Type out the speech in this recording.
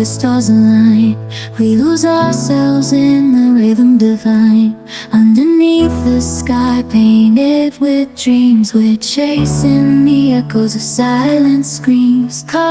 the stars align. We lose ourselves in the rhythm divine. Underneath the sky painted with dreams, we're chasing the echoes of silent screams. Caught